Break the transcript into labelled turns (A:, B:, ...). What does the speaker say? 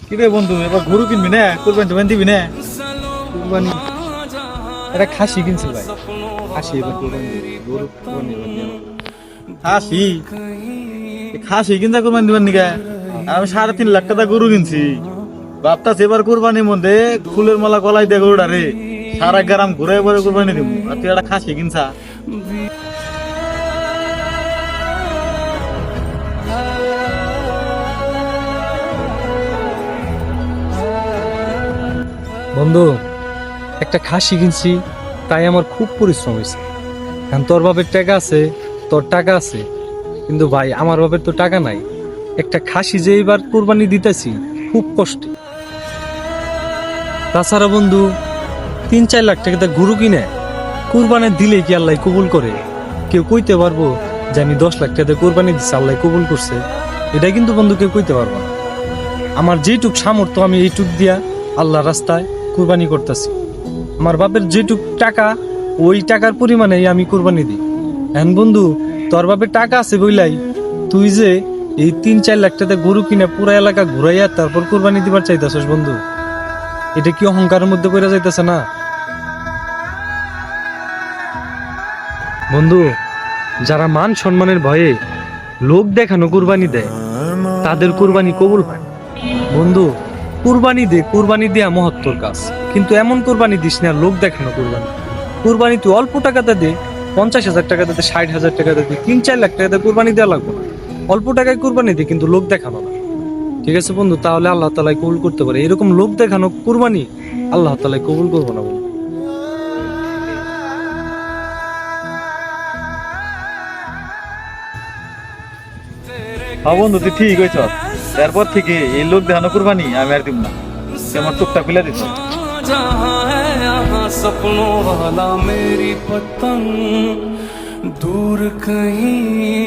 A: কি রে বন্ধু, এবার গরু কিনবি না? কোরবানি টোরবানি দিবি না?
B: কুরবানি এটা খাসি কিনছি ভাই। খাসি এবার কুরবানি দেব। গরু কুরবানি এবার দেব।
A: খাসি? খাসি কিনতে কোরবানি দিবেন নিকা? আমি 3.5 লাখ টাকা গরু কিনছি। ভাবতাছি এবার কোরবানির মধ্যে ফুলের মালা গলায় দিয়ে গরুটা রে সারা গ্রাম ঘুরে পরে কোরবানি দিব। আর তুই একটা খাসি কিনছা?
B: বন্ধু, একটা খাসি কিনছি, তাই আমার খুব পরিশ্রম হয়েছে। কারণ তোর বাপের টাকা আছে, তোর টাকা আছে, কিন্তু ভাই আমার বাপের তো টাকা নাই। একটা খাসি যে এবার কোরবানি দিতেছি খুব কষ্টে। তাছাড়া বন্ধু, 3-4 লাখ টাকা দিয়ে গরু কিনে কোরবানি দিলে কি আল্লাহ কবুল করে? কেউ কইতে পারবো যে আমি 10 লাখ টাকা দিয়ে কোরবানি দিচ্ছি আল্লাহ কবুল করছে? এটা কিন্তু বন্ধু কেউ কইতে পারবো না। আমার যেটুক সামর্থ্য আমি এইটুক দিয়া আল্লাহ রাস্তায় কুরবানি করতেছি। আমার বাপের যেটুক টাকা, ওই টাকার পরিমাণেই আমি কুরবানি দিই। হ্যাঁ বন্ধু, তোর বাপের টাকা আছে বইলাই তুই যে এই 3-4 লাখ টাকা গরু কিনে পুরা এলাকা ঘুরাইয়া তারপর কুরবানি দিবার চাইতেছস বন্ধু, এটা কি অহংকারের মধ্যে পড়ে যাইতেছে না? বন্ধু, যারা মান সম্মানের ভয়ে লোক দেখানো কুরবানি দেয় তাদের কুরবানি কবুল হয়। বন্ধু, কুরবানি দে, কুরবানি দেয়া মহত্তর কাজ, কিন্তু এমন কুরবানি দিস না লোক দেখানো কুরবানি। কুরবানি তুই অল্প টাকাতে দে, 50,000 টাকাতে দে, 60,000 টাকাতে দে, 3-4 লাখ টাকাতে কুরবানি দেওয়া লাগবে না। অল্প টাকায় কুরবানি দে, কিন্তু লোক দেখানো না। ঠিক আছে বন্ধু, তাহলে আল্লাহ তাআলা কবুল করতে পারে। এরকম লোক দেখানো কুরবানি আল্লাহ তাআলা কবুল করবো না বন্ধু।
A: হ্যাঁ বন্ধু, তুই ঠিক হয়েছ। এরপর থেকে এই লোক দেখানো কোরবানি আমি আর দিব না। তুই আমার চোখটা খুলে দিছ।
C: जहाँ है यहाँ सपनों वाला मेरी पतंग दूर कहीं